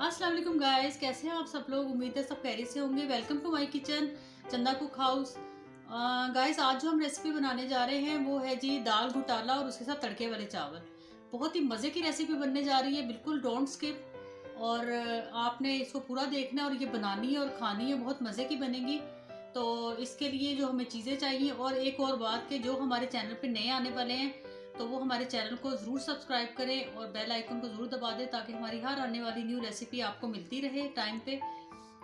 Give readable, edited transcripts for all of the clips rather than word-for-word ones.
अस्सलाम वालेकुम गाइस, कैसे हैं आप सब लोग। उम्मीद है सब खैरियत से होंगे। वेलकम टू माय किचन, चंदा कुक हाउस। गाइस, आज जो हम रेसिपी बनाने जा रहे हैं वो है जी दाल घोटाला और उसके साथ तड़के वाले चावल। बहुत ही मज़े की रेसिपी बनने जा रही है, बिल्कुल डोंट स्किप। और आपने इसको पूरा देखना है और ये बनानी है और खानी है, बहुत मज़े की बनेगी। तो इसके लिए जो हमें चीज़ें चाहिए, और एक और बात कि जो हमारे चैनल पे नए आने वाले हैं तो वो हमारे चैनल को ज़रूर सब्सक्राइब करें और बेल आइकन को ज़रूर दबा दें ताकि हमारी हर आने वाली न्यू रेसिपी आपको मिलती रहे टाइम पे।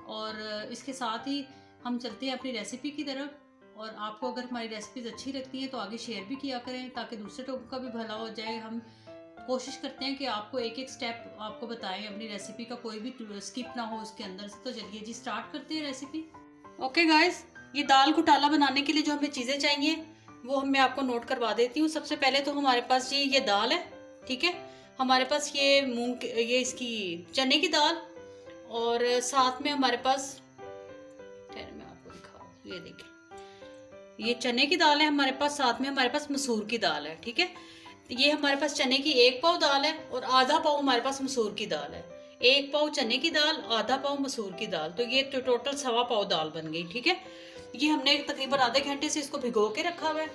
और इसके साथ ही हम चलते हैं अपनी रेसिपी की तरफ। और आपको अगर हमारी रेसिपीज़ अच्छी लगती हैं तो आगे शेयर भी किया करें ताकि दूसरे लोगों का भी भला हो जाए। हम कोशिश करते हैं कि आपको एक एक स्टेप आपको बताएं, अपनी रेसिपी का कोई भी स्किप ना हो उसके अंदर से। तो चलिए जी स्टार्ट करते हैं रेसिपी। ओके गाइस, ये दाल घोटाला बनाने के लिए जो हमें चीज़ें चाहिए वो मैं आपको नोट करवा देती हूँ। सबसे पहले तो हमारे पास ये दाल है, ठीक है। हमारे पास ये ये इसकी चने की दाल, और साथ में हमारे पास, मैं आपको दिखाऊँ, ये देखिए ये चने की दाल है हमारे पास। साथ में हमारे पास मसूर की दाल है, ठीक है। तो ये हमारे पास चने की 1 पाव दाल है और आधा पाव हमारे पास मसूर की दाल है। 1 पाव चने की दाल, आधा पाव मसूर की दाल, तो ये टोटल 1.25 पाव दाल बन गई, ठीक है। ये हमने तकरीबन आधे घंटे से इसको भिगो के रखा हुआ है।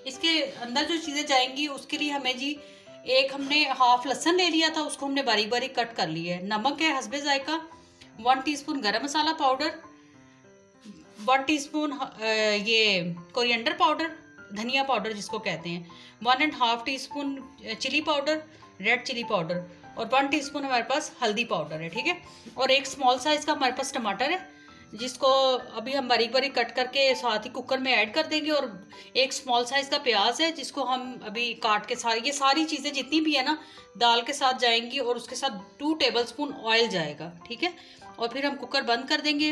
इसके अंदर जो चीज़ें जाएंगी उसके लिए हमें जी, एक हमने हाफ लहसुन ले लिया था, उसको हमने बारीक बारीक कट कर लिया है। नमक है हस्बे जायका, 1 teaspoon garam masala powder, 1 teaspoon ये कोरिएंडर पाउडर, धनिया पाउडर जिसको कहते हैं, 1.5 teaspoon chilli powder, red chilli powder, और 1 टीस्पून हमारे पास हल्दी पाउडर है, ठीक है। और एक स्मॉल साइज़ का हमारे पास टमाटर है जिसको अभी हम बारीक बारीक कट करके साथ ही कुकर में ऐड कर देंगे। और एक स्मॉल साइज़ का प्याज है जिसको हम अभी काट के, ये सारी चीज़ें जितनी भी है ना दाल के साथ जाएंगी, और उसके साथ 2 टेबलस्पून ऑयल जाएगा, ठीक है। और फिर हम कुकर बंद कर देंगे।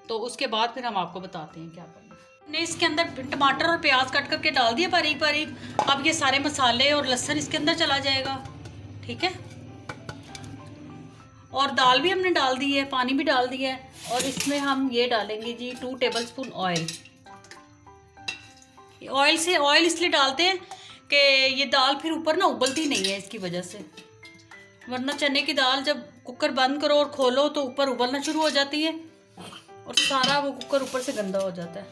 तो उसके बाद फिर हम आपको बताते हैं क्या करना है। हमने इसके अंदर टमाटर और प्याज कट करके डाल दिया बारीक बारीक। अब ये सारे मसाले और लहसुन इसके अंदर चला जाएगा, ठीक है। और दाल भी हमने डाल दी है, पानी भी डाल दिया है। और इसमें हम ये डालेंगे जी 2 टेबलस्पून ऑयल। ऑयल इसलिए डालते हैं कि ये दाल फिर ऊपर ना उबलती नहीं है इसकी वजह से, वरना चने की दाल जब कुकर बंद करो और खोलो तो ऊपर उबलना शुरू हो जाती है और सारा वो कुकर ऊपर से गंदा हो जाता है।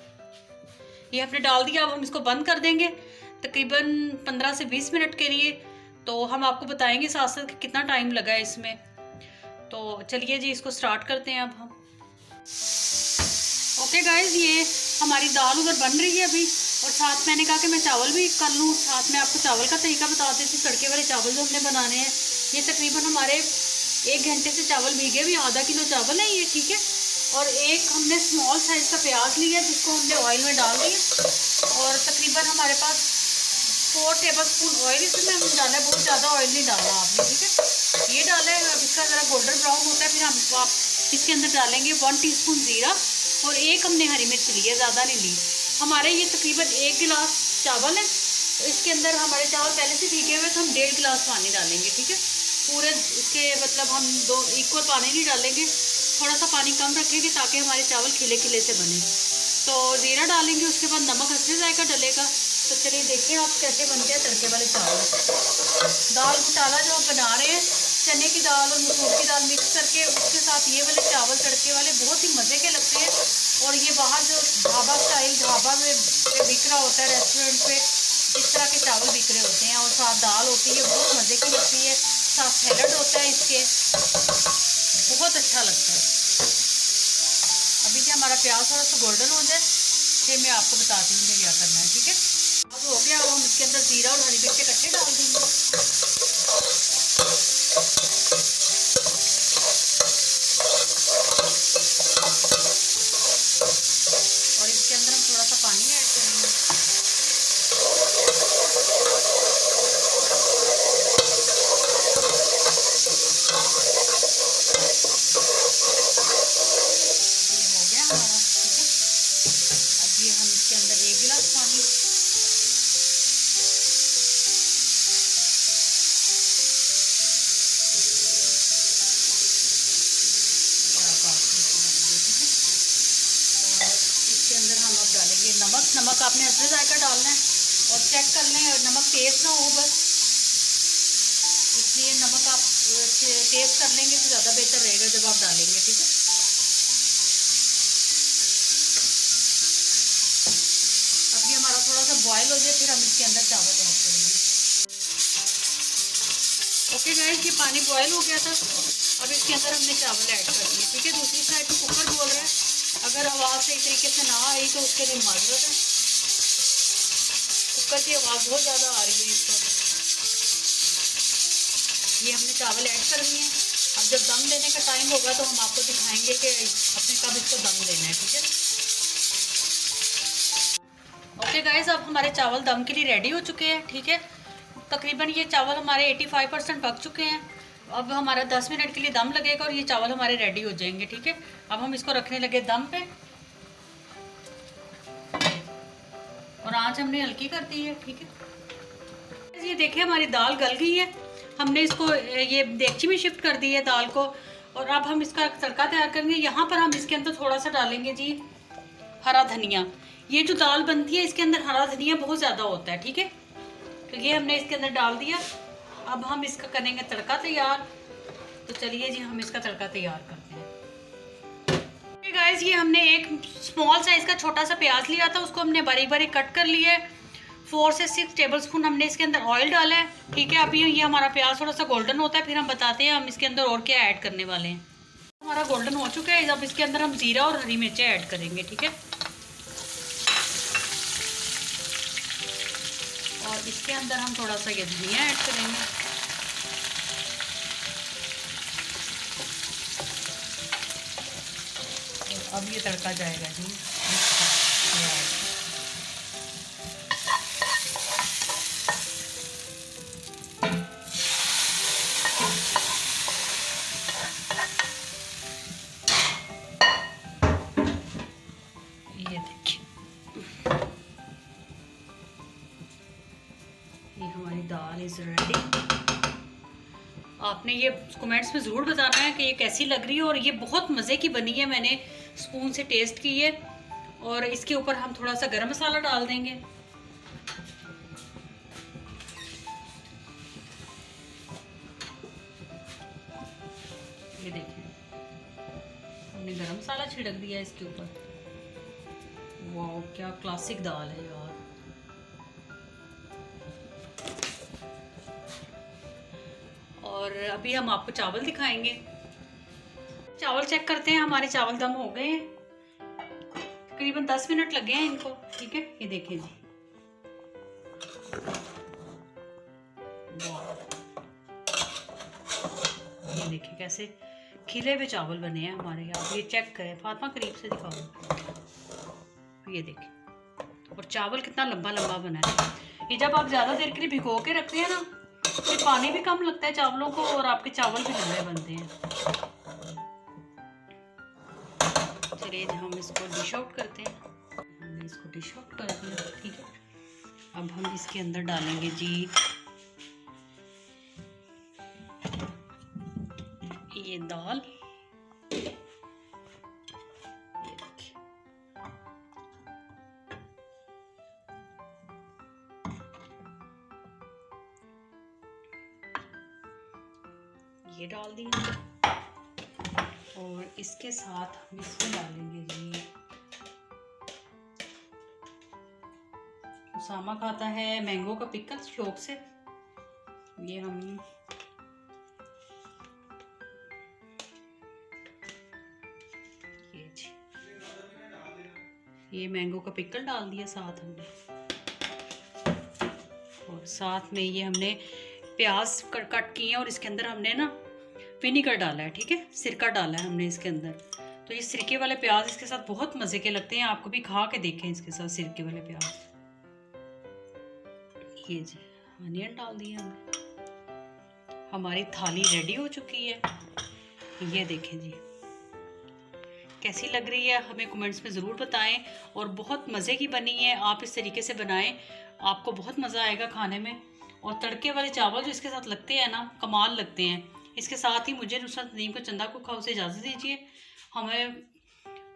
ये हमने डाल दिया। अब हम इसको बंद कर देंगे तकरीबन 15 से 20 मिनट के लिए। तो हम आपको बताएंगे साथ साथ कितना टाइम लगा है इसमें। तो चलिए जी इसको स्टार्ट करते हैं अब हम। ओके गाइज, ये हमारी दाल उधर बन रही है अभी, और साथ मैंने कहा कि मैं चावल भी कर लूँ। साथ में आपको चावल का तरीका बता देती हूँ, तड़के वाले चावल जो हमने बनाने हैं। ये तकरीबन हमारे 1 घंटे से चावल भीगे भी, आधा किलो चावल है ये, ठीक है। और एक हमने स्मॉल साइज़ का प्याज लिया जिसको हमने ऑयल में डाल दिया, और तकरीबन हमारे पास 4 टेबलस्पून ऑयल इसमें हमने डाला है। बहुत ज़्यादा ऑयल नहीं डालना आपने, ठीक है। ये डाला है, अब इसका ज़रा गोल्डन ब्राउन होता है फिर हम आप इसके अंदर डालेंगे 1 टीस्पून ज़ीरा, और एक हमने हरी मिर्च ली है, ज़्यादा नहीं ली। हमारे ये तकरीबन 1 गिलास चावल है, तो इसके अंदर हमारे चावल पहले से भीगे हुए तो हम 1.5 गिलास पानी डालेंगे, ठीक है। पूरे इसके मतलब हम 2 इक्वल पानी नहीं डालेंगे, थोड़ा सा पानी कम रखेंगे ताकि हमारे चावल खिले खिले से बने। तो ज़ीरा डालेंगे, उसके बाद नमक हस्बे जायका डलेगा। तो चलिए देखिए आप कैसे बनते हैं तड़के वाले चावल। दाल घोटाला जो आप बना रहे हैं, चने की दाल और मसूर की दाल मिक्स करके उसके साथ ये वाले चावल तड़के वाले बहुत ही मज़े के लगते हैं। और ये बाहर जो ढाबा स्टाइल ढाबा में बिक रहा होता है, रेस्टोरेंट पे इस तरह के चावल बिक रहे होते हैं, और साथ दाल होती है, बहुत मज़े की लगती है। साथ सैलड होता है इसके, बहुत अच्छा लगता है। अभी जो हमारा प्याज थोड़ा सा गोल्डन हो जाए फिर मैं आपको बताती हूँ मुझे क्या करना है, ठीक है। अब हो गया, अब हम इसके अंदर जीरा और हरी मिर्च इकट्ठे डाल देंगे। और इसके अंदर हम थोड़ा सा पानी ऐड करेंगे। ये हो गया हमारा, ठीक है। अब ये हम इसके अंदर 1 गिलास पानी, नमक आपने हस्बे जायका डालना है और चेक कर लें, और नमक तेज़ ना हो बस, इसलिए नमक आप टेस्ट कर लेंगे तो ज़्यादा बेहतर रहेगा जब आप डालेंगे, ठीक है। अब ये हमारा थोड़ा सा बॉयल हो जाए, फिर हम इसके अंदर चावल ऐड करेंगे। ओके गाइस, ये पानी बॉयल हो गया था, अब इसके अंदर हमने चावल ऐड कर दिए, ठीक है। दूसरी साइड पे कुकर बोल रहा है, अगर आवाज़ सही तरीके से ना आई तो उसके लिए माजरत है। कुकर की आवाज़ बहुत ज़्यादा आ रही है इस पर। ये हमने चावल ऐड कर दिए हैं। अब जब दम देने का टाइम होगा तो हम आपको दिखाएंगे कि अपने कब इसको दम देना है, ठीक है। ओके गाइस, अब हमारे चावल दम के लिए रेडी हो चुके हैं, ठीक है। तकरीबन ये चावल हमारे 85% पक चुके हैं। अब हमारा 10 मिनट के लिए दम लगेगा और ये चावल हमारे रेडी हो जाएंगे, ठीक है। अब हम इसको रखने लगे दम पे और आंच हमने हल्की कर दी है, ठीक है। ये देखिए हमारी दाल गल गई है। हमने इसको ये देगची में शिफ्ट कर दी है दाल को, और अब हम इसका तड़का तैयार करेंगे। यहाँ पर हम इसके अंदर थोड़ा सा डालेंगे जी हरा धनिया। ये जो दाल बनती है इसके अंदर हरा धनिया बहुत ज़्यादा होता है, ठीक है। तो ये हमने इसके अंदर डाल दिया। अब हम इसका करेंगे तड़का तैयार। तो चलिए जी हम इसका तड़का तैयार करते हैं। गाइस, ये हमने एक स्मॉल साइज का छोटा सा प्याज लिया था, उसको हमने बारीक बारीक कट कर लिया है। 4 से 6 टेबलस्पून हमने इसके अंदर ऑयल डाला है, ठीक है। अभी ये हमारा प्याज थोड़ा सा गोल्डन होता है, फिर हम बताते हैं हम इसके अंदर और क्या ऐड करने वाले हैं। हमारा गोल्डन हो चुका है, अब इसके अंदर हम जीरा और हरी मिर्चें ऐड करेंगे, ठीक है। और इसके अंदर हम थोड़ा सा ये धनिया ऐड करेंगे। अब ये तड़का जाएगा जी ये देखिए, ये हमारी दाल इज़ रेडी। आपने ये कमेंट्स में ज़रूर बताना है कि ये कैसी लग रही है, और ये बहुत मज़े की बनी है। मैंने स्पून से टेस्ट की है। और इसके ऊपर हम थोड़ा सा गरम मसाला डाल देंगे। ये देखिए हमने गरम मसाला छिड़क दिया इसके ऊपर। वाह, क्या क्लासिक दाल है यार। और अभी हम आपको चावल दिखाएंगे। चावल चेक करते हैं, हमारे चावल दम हो गए हैं। तकरीबन 10 मिनट लगे हैं इनको, ठीक है। ये देखिए जी, ये देखिए कैसे खिले हुए चावल बने हैं हमारे। आप ये चेक करें, फातिमा करीब से दिखाओ। ये देखिए, और चावल कितना लंबा लंबा बना है। ये जब आप ज़्यादा देर के लिए भिगो के रखते हैं ना, फिर पानी भी कम लगता है चावलों को, और आपके चावल भी लंबे बनते हैं। चलिए हम इसको डिश आउट करते हैं। हमने इसको डिश आउट कर दिया, ठीक है। अब हम इसके अंदर डालेंगे जी ये दाल। ये डाल दिया, और इसके साथ हम इसमें डालेंगे जी, उसामा खाता है मैंगो का पिकल शौक से। ये हम ये मैंगो का पिकल डाल दिया साथ हमने, और साथ में ये हमने प्याज कट किए हैं, और इसके अंदर हमने ना विनीगर डाला है, ठीक है। सिरका डाला है हमने इसके अंदर। तो ये सिरके वाले प्याज इसके साथ बहुत मज़े के लगते हैं। आपको भी खा के देखें इसके साथ सिरके वाले प्याज। ये जी अनियन डाल दिया हमने। हमारी थाली रेडी हो चुकी है। ये देखें जी कैसी लग रही है, हमें कमेंट्स में ज़रूर बताएं। और बहुत मज़े की बनी है, आप इस तरीके से बनाएं, आपको बहुत मज़ा आएगा खाने में। और तड़के वाले चावल जो इसके साथ लगते हैं ना, कमाल लगते हैं। इसके साथ ही मुझे नुसरत नदीम को चंदा कुक हाउस से इजाज़त दीजिए। हमें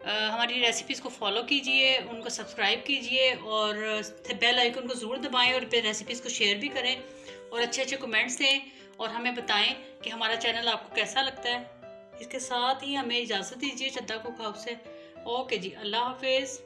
हमारी रेसिपीज़ को फॉलो कीजिए, उनको सब्सक्राइब कीजिए, और बेल आइकन को ज़रूर दबाएं, और रेसिपीज़ को शेयर भी करें। और अच्छे अच्छे कमेंट्स दें और हमें बताएं कि हमारा चैनल आपको कैसा लगता है। इसके साथ ही हमें इजाज़त दीजिए चंदा कुक हाउस से। ओके जी, अल्लाह हाफिज़।